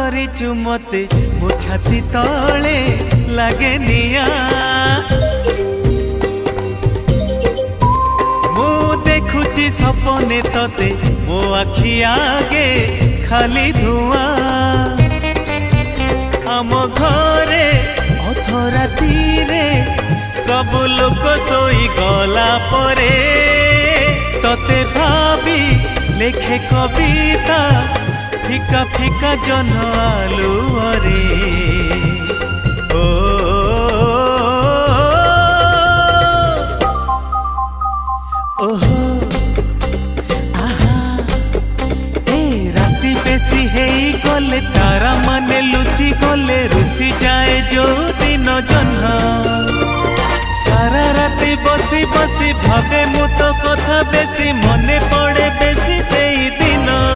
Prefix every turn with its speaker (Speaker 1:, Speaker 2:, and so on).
Speaker 1: କରିଛୁ ମତେ ମୋ ଛାତି ତଳେ ଲାଗେ ନିଆଁ। ମୁଁ ଦେଖୁଛି ସପନେ ତତେ ମୋ ଆଖି ଆଗେ ଖାଲି ଧୂଆଁ। ଆମ ଘରେ ଅଧରାତିରେ ସବୁ ଲୋକ ଶୋଇ ଗଲା ପରେ ତତେ ଭାବି ଲେଖେ କବିତା ফিকা ফিকা জন আলুরে। ও ওহো আহা এ রাতি বেশি হেই গলে তারা মানে লুচি গলে রুষি যায় যৌ দিন জহ্ন। সারা রাতি বসি বসি ভাবে মু তো কথা বেশি মনে পড়ে